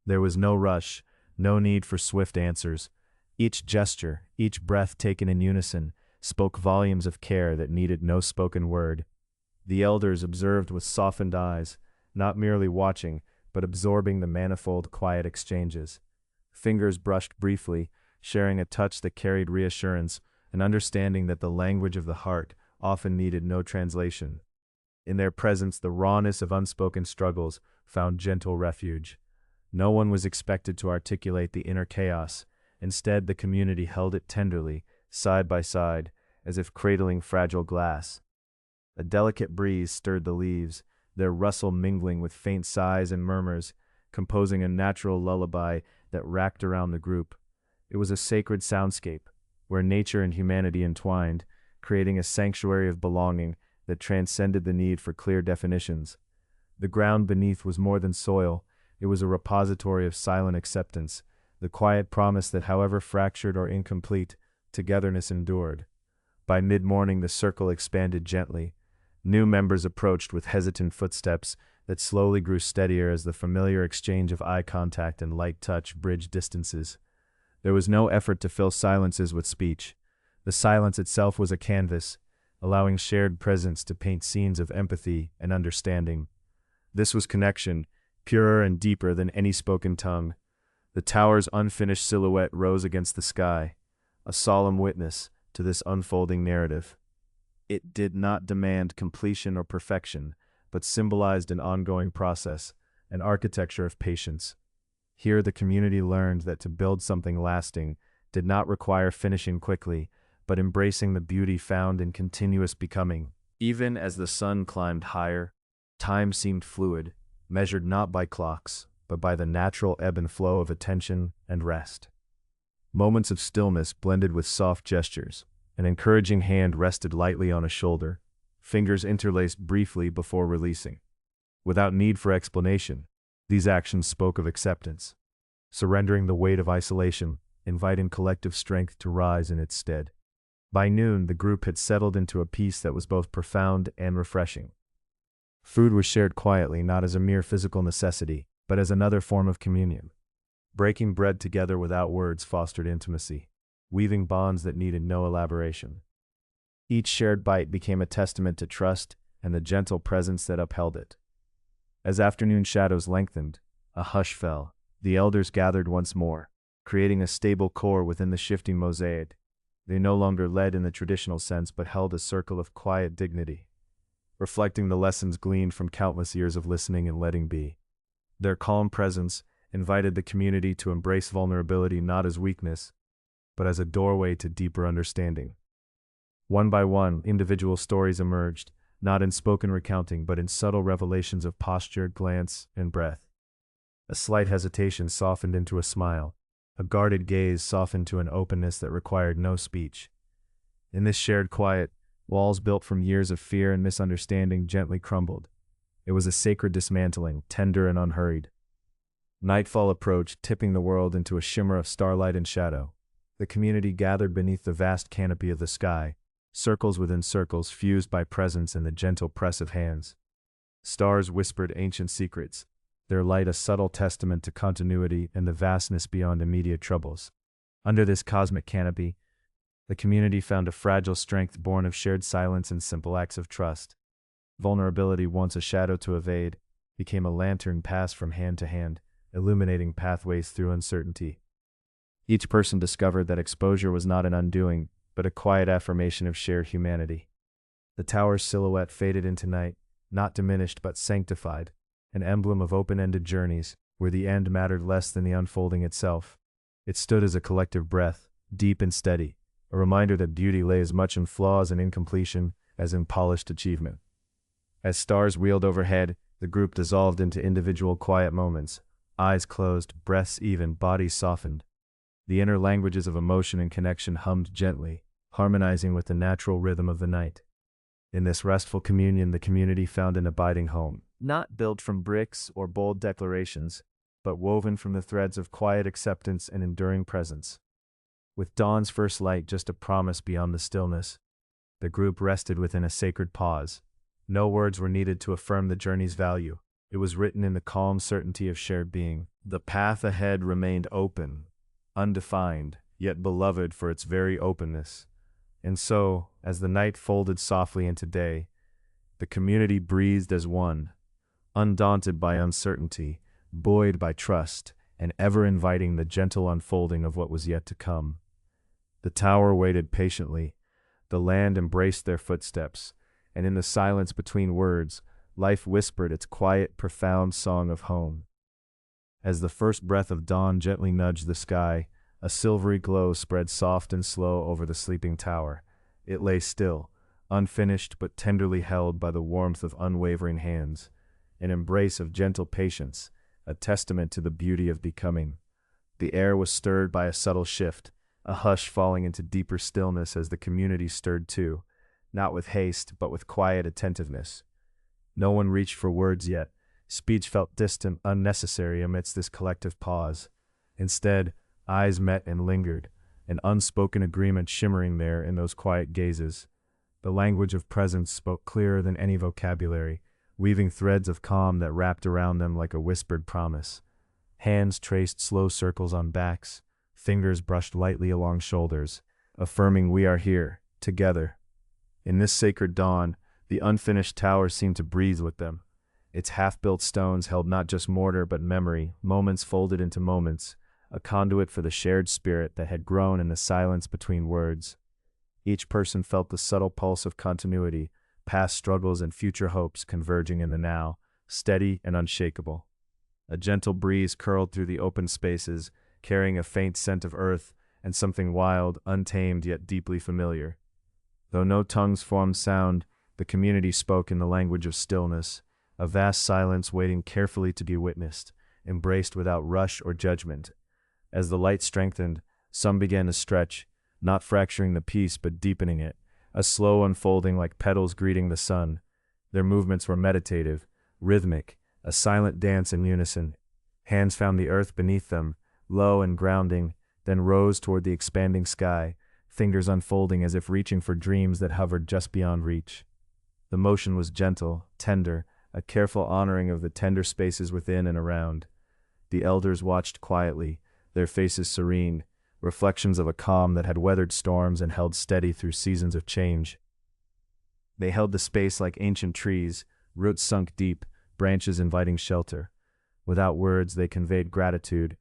There was no rush, no need for swift answers. Each gesture, each breath taken in unison, spoke volumes of care that needed no spoken word. The elders observed with softened eyes, not merely watching, but absorbing the manifold quiet exchanges. Fingers brushed briefly, sharing a touch that carried reassurance, an understanding that the language of the heart often needed no translation. In their presence, the rawness of unspoken struggles found gentle refuge. No one was expected to articulate the inner chaos. Instead, the community held it tenderly, side by side, as if cradling fragile glass. A delicate breeze stirred the leaves, their rustle mingling with faint sighs and murmurs, composing a natural lullaby that racked around the group. It was a sacred soundscape, where nature and humanity entwined, creating a sanctuary of belonging that transcended the need for clear definitions. The ground beneath was more than soil, it was a repository of silent acceptance, the quiet promise that however fractured or incomplete, togetherness endured. By mid-morning the circle expanded gently. New members approached with hesitant footsteps that slowly grew steadier as the familiar exchange of eye contact and light touch bridged distances. There was no effort to fill silences with speech. The silence itself was a canvas, allowing shared presence to paint scenes of empathy and understanding. This was connection, purer and deeper than any spoken tongue. The tower's unfinished silhouette rose against the sky, a solemn witness to this unfolding narrative. It did not demand completion or perfection, but symbolized an ongoing process, an architecture of patience. Here the community learned that to build something lasting did not require finishing quickly, but embracing the beauty found in continuous becoming. Even as the sun climbed higher, time seemed fluid, measured not by clocks, but by the natural ebb and flow of attention and rest. Moments of stillness blended with soft gestures. An encouraging hand rested lightly on a shoulder, fingers interlaced briefly before releasing. Without need for explanation, these actions spoke of acceptance, surrendering the weight of isolation, inviting collective strength to rise in its stead. By noon, the group had settled into a peace that was both profound and refreshing. Food was shared quietly, not as a mere physical necessity, but as another form of communion. Breaking bread together without words fostered intimacy, weaving bonds that needed no elaboration. Each shared bite became a testament to trust and the gentle presence that upheld it. As afternoon shadows lengthened, a hush fell. The elders gathered once more, creating a stable core within the shifting mosaic. They no longer led in the traditional sense but held a circle of quiet dignity, reflecting the lessons gleaned from countless years of listening and letting be. Their calm presence invited the community to embrace vulnerability not as weakness, but as a doorway to deeper understanding. One by one, individual stories emerged, not in spoken recounting but in subtle revelations of posture, glance, and breath. A slight hesitation softened into a smile. A guarded gaze softened to an openness that required no speech. In this shared quiet, walls built from years of fear and misunderstanding gently crumbled. It was a sacred dismantling, tender and unhurried. Nightfall approached, tipping the world into a shimmer of starlight and shadow. The community gathered beneath the vast canopy of the sky, circles within circles fused by presence and the gentle press of hands. Stars whispered ancient secrets, their light a subtle testament to continuity and the vastness beyond immediate troubles. Under this cosmic canopy, the community found a fragile strength born of shared silence and simple acts of trust. Vulnerability, once a shadow to evade, became a lantern passed from hand to hand, illuminating pathways through uncertainty. Each person discovered that exposure was not an undoing, but a quiet affirmation of shared humanity. The tower's silhouette faded into night, not diminished but sanctified, an emblem of open-ended journeys, where the end mattered less than the unfolding itself. It stood as a collective breath, deep and steady, a reminder that beauty lay as much in flaws and incompletion as in polished achievement. As stars wheeled overhead, the group dissolved into individual quiet moments, eyes closed, breaths even, bodies softened. The inner languages of emotion and connection hummed gently, harmonizing with the natural rhythm of the night. In this restful communion, the community found an abiding home, not built from bricks or bold declarations, but woven from the threads of quiet acceptance and enduring presence. With dawn's first light just a promise beyond the stillness, the group rested within a sacred pause. No words were needed to affirm the journey's value. It was written in the calm certainty of shared being. The path ahead remained open, undefined, yet beloved for its very openness. And so, as the night folded softly into day, the community breathed as one, undaunted by uncertainty, buoyed by trust, and ever inviting the gentle unfolding of what was yet to come. The tower waited patiently, the land embraced their footsteps, and in the silence between words, life whispered its quiet, profound song of home. As the first breath of dawn gently nudged the sky, a silvery glow spread soft and slow over the sleeping tower. It lay still, unfinished but tenderly held by the warmth of unwavering hands, an embrace of gentle patience, a testament to the beauty of becoming. The air was stirred by a subtle shift, a hush falling into deeper stillness as the community stirred too, not with haste but with quiet attentiveness. No one reached for words yet. Speech felt distant, unnecessary amidst this collective pause. Instead, eyes met and lingered, an unspoken agreement shimmering there in those quiet gazes. The language of presence spoke clearer than any vocabulary, weaving threads of calm that wrapped around them like a whispered promise. Hands traced slow circles on backs, fingers brushed lightly along shoulders, affirming we are here, together. In this sacred dawn, the unfinished tower seemed to breathe with them. Its half-built stones held not just mortar but memory, moments folded into moments, a conduit for the shared spirit that had grown in the silence between words. Each person felt the subtle pulse of continuity, past struggles and future hopes converging in the now, steady and unshakable. A gentle breeze curled through the open spaces, carrying a faint scent of earth and something wild, untamed yet deeply familiar. Though no tongues formed sound, the community spoke in the language of stillness, a vast silence waiting carefully to be witnessed, embraced without rush or judgment. As the light strengthened, some began to stretch, not fracturing the peace but deepening it, a slow unfolding like petals greeting the sun. Their movements were meditative, rhythmic, a silent dance in unison. Hands found the earth beneath them, low and grounding, then rose toward the expanding sky, fingers unfolding as if reaching for dreams that hovered just beyond reach. The motion was gentle, tender, a careful honoring of the tender spaces within and around. The elders watched quietly, their faces serene, reflections of a calm that had weathered storms and held steady through seasons of change. They held the space like ancient trees, roots sunk deep, branches inviting shelter. Without words, they conveyed gratitude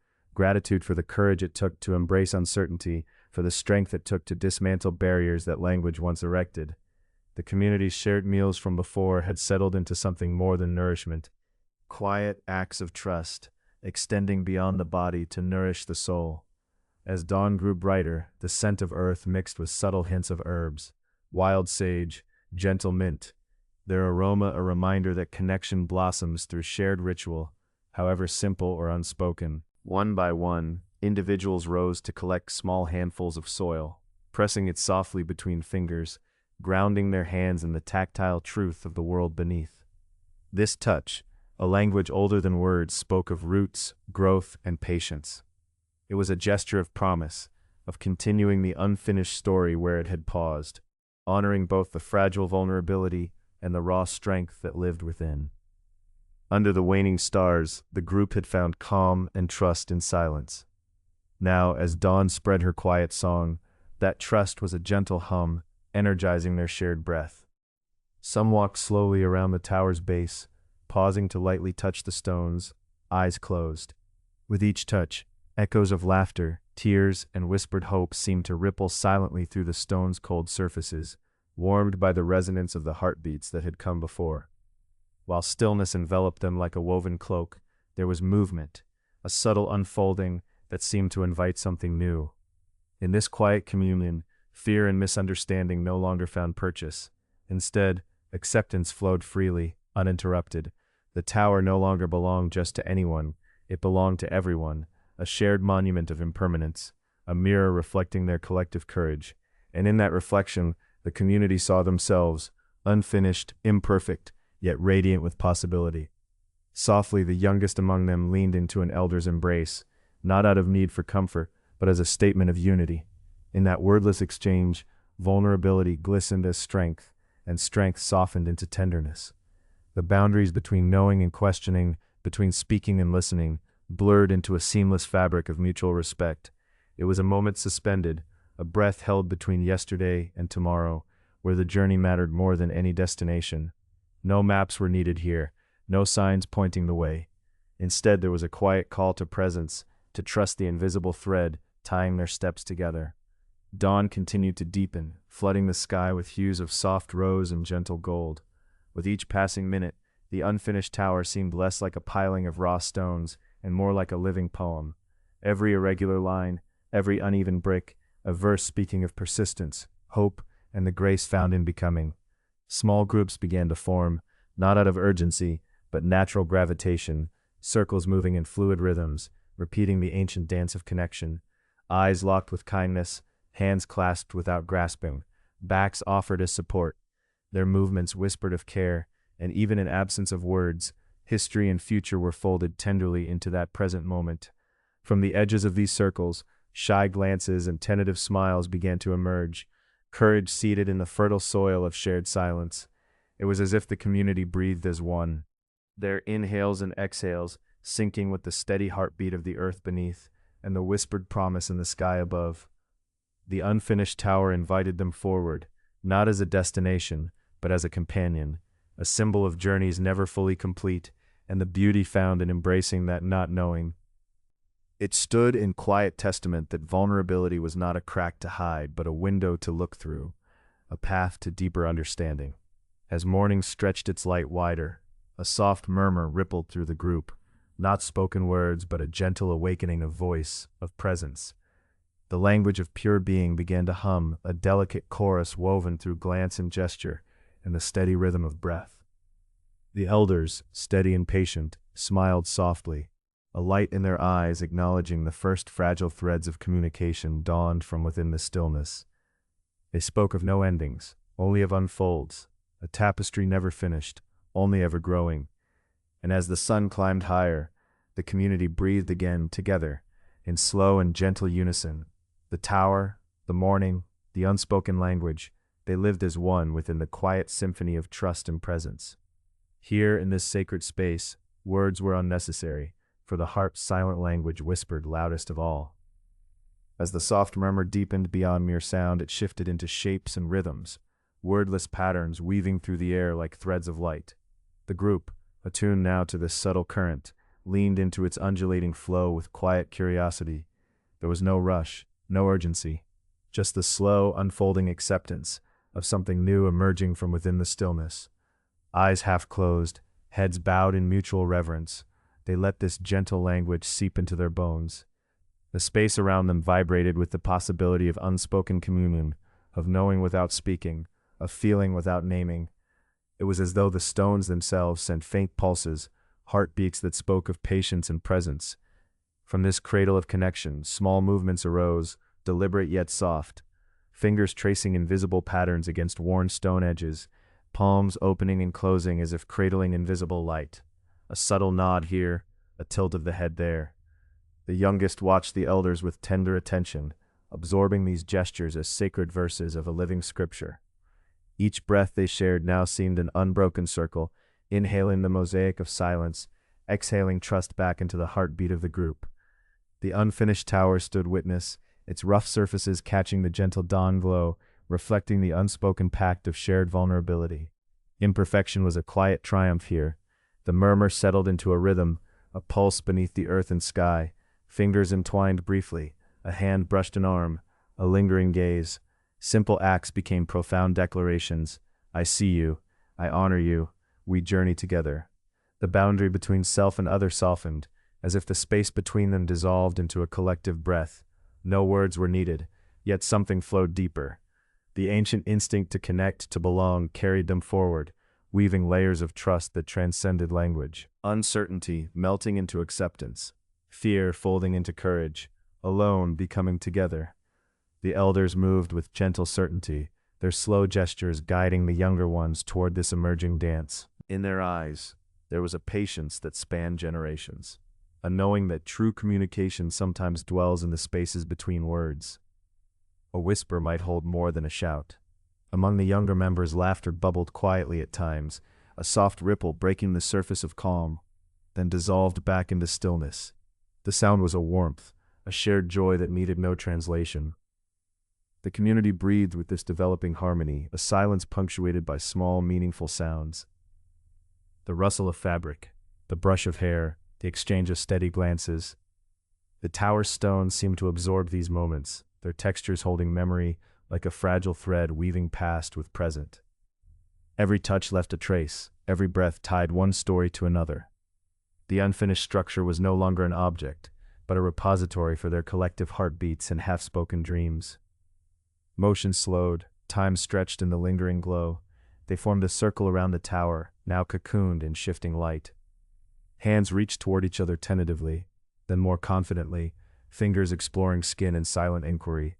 for the courage it took to embrace uncertainty, for the strength it took to dismantle barriers that language once erected. The community's shared meals from before had settled into something more than nourishment. Quiet acts of trust, extending beyond the body to nourish the soul. As dawn grew brighter, the scent of earth mixed with subtle hints of herbs, wild sage, gentle mint, their aroma a reminder that connection blossoms through shared ritual, however simple or unspoken. One by one, individuals rose to collect small handfuls of soil, pressing it softly between fingers, grounding their hands in the tactile truth of the world beneath. This touch, a language older than words, spoke of roots, growth, and patience. It was a gesture of promise, of continuing the unfinished story where it had paused, honoring both the fragile vulnerability and the raw strength that lived within. Under the waning stars, the group had found calm and trust in silence. Now, as dawn spread her quiet song, that trust was a gentle hum, energizing their shared breath. Some walked slowly around the tower's base, pausing to lightly touch the stones, eyes closed. With each touch, echoes of laughter, tears, and whispered hope seemed to ripple silently through the stone's cold surfaces, warmed by the resonance of the heartbeats that had come before. While stillness enveloped them like a woven cloak, there was movement, a subtle unfolding that seemed to invite something new. In this quiet communion, fear and misunderstanding no longer found purchase. Instead, acceptance flowed freely, uninterrupted. The tower no longer belonged just to anyone, it belonged to everyone, a shared monument of impermanence, a mirror reflecting their collective courage. And in that reflection, the community saw themselves, unfinished, imperfect, yet radiant with possibility. Softly, the youngest among them leaned into an elder's embrace, not out of need for comfort, but as a statement of unity. In that wordless exchange, vulnerability glistened as strength, and strength softened into tenderness. The boundaries between knowing and questioning, between speaking and listening, blurred into a seamless fabric of mutual respect. It was a moment suspended, a breath held between yesterday and tomorrow, where the journey mattered more than any destination. No maps were needed here, no signs pointing the way. Instead, there was a quiet call to presence, to trust the invisible thread tying their steps together. Dawn continued to deepen, flooding the sky with hues of soft rose and gentle gold. With each passing minute, the unfinished tower seemed less like a piling of raw stones and more like a living poem. Every irregular line, every uneven brick, a verse speaking of persistence, hope, and the grace found in becoming. Small groups began to form, not out of urgency, but natural gravitation, circles moving in fluid rhythms, repeating the ancient dance of connection. Eyes locked with kindness, hands clasped without grasping, backs offered as support. Their movements whispered of care, and even in absence of words, history and future were folded tenderly into that present moment. From the edges of these circles, shy glances and tentative smiles began to emerge, courage seated in the fertile soil of shared silence. It was as if the community breathed as one, their inhales and exhales syncing with the steady heartbeat of the earth beneath and the whispered promise in the sky above. The unfinished tower invited them forward, not as a destination, but as a companion, a symbol of journeys never fully complete, and the beauty found in embracing that not knowing. It stood in quiet testament that vulnerability was not a crack to hide, but a window to look through, a path to deeper understanding. As morning stretched its light wider, a soft murmur rippled through the group, not spoken words, but a gentle awakening of voice, of presence. The language of pure being began to hum, a delicate chorus woven through glance and gesture, and the steady rhythm of breath. The elders, steady and patient, smiled softly, a light in their eyes acknowledging the first fragile threads of communication dawned from within the stillness. They spoke of no endings, only of unfolds, a tapestry never finished, only ever growing. And as the sun climbed higher, the community breathed again together, in slow and gentle unison. The tower, the morning, the unspoken language, they lived as one within the quiet symphony of trust and presence. Here in this sacred space, words were unnecessary, for the heart's silent language whispered loudest of all. As the soft murmur deepened beyond mere sound, it shifted into shapes and rhythms, wordless patterns weaving through the air like threads of light. The group, attuned now to this subtle current, leaned into its undulating flow with quiet curiosity. There was no rush, no urgency, just the slow, unfolding acceptance of something new emerging from within the stillness. Eyes half closed, heads bowed in mutual reverence, they let this gentle language seep into their bones. The space around them vibrated with the possibility of unspoken communion, of knowing without speaking, of feeling without naming. It was as though the stones themselves sent faint pulses, heartbeats that spoke of patience and presence. From this cradle of connection, small movements arose, deliberate yet soft, fingers tracing invisible patterns against worn stone edges, palms opening and closing as if cradling invisible light. A subtle nod here, a tilt of the head there. The youngest watched the elders with tender attention, absorbing these gestures as sacred verses of a living scripture. Each breath they shared now seemed an unbroken circle, inhaling the mosaic of silence, exhaling trust back into the heartbeat of the group. The unfinished tower stood witness, its rough surfaces catching the gentle dawn glow, reflecting the unspoken pact of shared vulnerability. Imperfection was a quiet triumph here. The murmur settled into a rhythm, a pulse beneath the earth and sky. Fingers entwined briefly, a hand brushed an arm, a lingering gaze. Simple acts became profound declarations. I see you, I honor you, we journey together. The boundary between self and other softened, as if the space between them dissolved into a collective breath. No words were needed, yet something flowed deeper. The ancient instinct to connect, to belong, carried them forward, weaving layers of trust that transcended language. Uncertainty melting into acceptance, fear folding into courage, alone becoming together. The elders moved with gentle certainty, their slow gestures guiding the younger ones toward this emerging dance. In their eyes, there was a patience that spanned generations, a knowing that true communication sometimes dwells in the spaces between words. A whisper might hold more than a shout. Among the younger members, laughter bubbled quietly at times, a soft ripple breaking the surface of calm, then dissolved back into stillness. The sound was a warmth, a shared joy that needed no translation. The community breathed with this developing harmony, a silence punctuated by small, meaningful sounds. The rustle of fabric, the brush of hair, the exchange of steady glances. The tower's stones seemed to absorb these moments, their textures holding memory like a fragile thread weaving past with present. Every touch left a trace, every breath tied one story to another. The unfinished structure was no longer an object, but a repository for their collective heartbeats and half-spoken dreams. Motion slowed, time stretched in the lingering glow. They formed a circle around the tower, now cocooned in shifting light. Hands reached toward each other tentatively, then more confidently, fingers exploring skin in silent inquiry.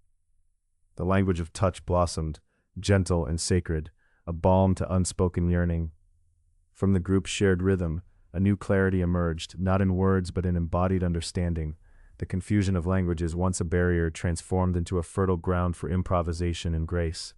The language of touch blossomed, gentle and sacred, a balm to unspoken yearning. From the group's shared rhythm, a new clarity emerged, not in words but in embodied understanding. The confusion of languages, once a barrier, transformed into a fertile ground for improvisation and grace.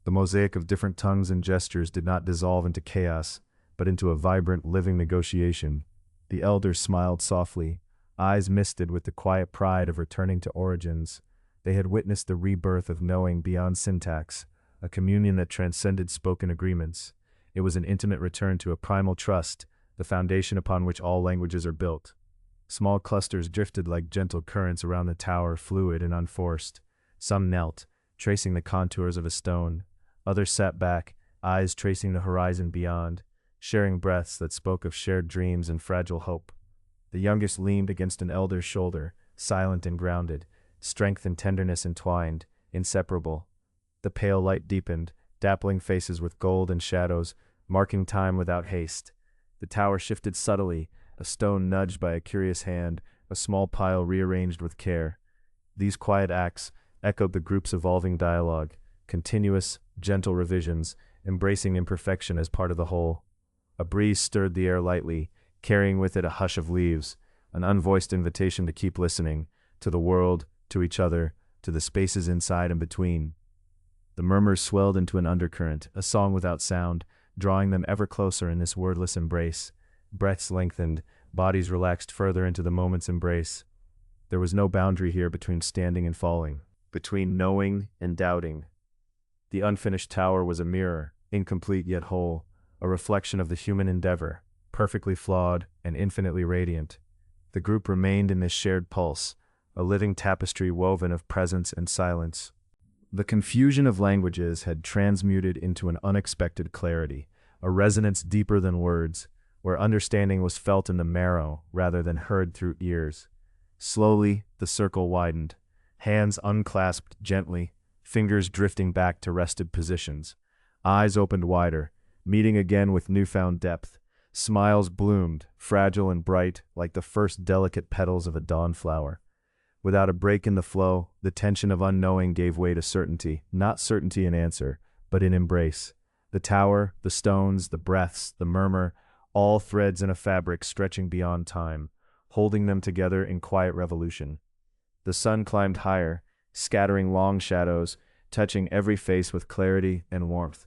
The mosaic of different tongues and gestures did not dissolve into chaos, but into a vibrant, living negotiation. The elders smiled softly, eyes misted with the quiet pride of returning to origins. They had witnessed the rebirth of knowing beyond syntax, a communion that transcended spoken agreements. It was an intimate return to a primal trust, the foundation upon which all languages are built. Small clusters drifted like gentle currents around the tower, fluid and unforced. Some knelt, tracing the contours of a stone. Others sat back, eyes tracing the horizon beyond, sharing breaths that spoke of shared dreams and fragile hope. The youngest leaned against an elder's shoulder, silent and grounded, strength and tenderness entwined, inseparable. The pale light deepened, dappling faces with gold and shadows, marking time without haste. The tower shifted subtly, a stone nudged by a curious hand, a small pile rearranged with care. These quiet acts echoed the group's evolving dialogue, continuous, gentle revisions, embracing imperfection as part of the whole. A breeze stirred the air lightly, carrying with it a hush of leaves, an unvoiced invitation to keep listening, to the world, to each other, to the spaces inside and between. The murmurs swelled into an undercurrent, a song without sound, drawing them ever closer in this wordless embrace. Breaths lengthened, bodies relaxed further into the moment's embrace. There was no boundary here between standing and falling, between knowing and doubting. The unfinished tower was a mirror, incomplete yet whole, a reflection of the human endeavor, perfectly flawed and infinitely radiant. The group remained in this shared pulse, a living tapestry woven of presence and silence. The confusion of languages had transmuted into an unexpected clarity, a resonance deeper than words, where understanding was felt in the marrow rather than heard through ears. Slowly, the circle widened, hands unclasped gently, fingers drifting back to rested positions. Eyes opened wider, meeting again with newfound depth. Smiles bloomed, fragile and bright, like the first delicate petals of a dawn flower. Without a break in the flow, the tension of unknowing gave way to certainty, not certainty in answer, but in embrace. The tower, the stones, the breaths, the murmur, all threads in a fabric stretching beyond time, holding them together in quiet revolution. The sun climbed higher, scattering long shadows, touching every face with clarity and warmth.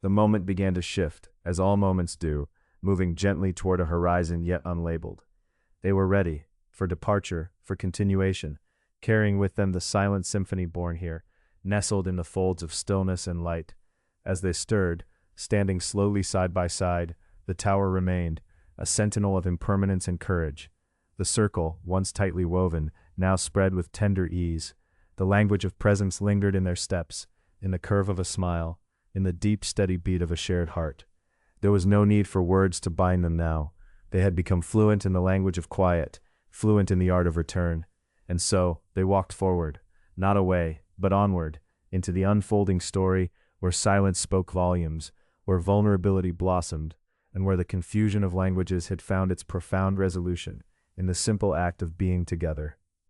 The moment began to shift, as all moments do, moving gently toward a horizon yet unlabeled. They were ready, for departure, for continuation, carrying with them the silent symphony born here, nestled in the folds of stillness and light. As they stirred, standing slowly side by side, the tower remained, a sentinel of impermanence and courage. The circle, once tightly woven, now spread with tender ease. The language of presence lingered in their steps, in the curve of a smile, in the deep, steady beat of a shared heart. There was no need for words to bind them now. They had become fluent in the language of quiet, fluent in the art of return. And so, they walked forward, not away, but onward, into the unfolding story where silence spoke volumes, where vulnerability blossomed, and where the confusion of languages had found its profound resolution in the simple act of being together.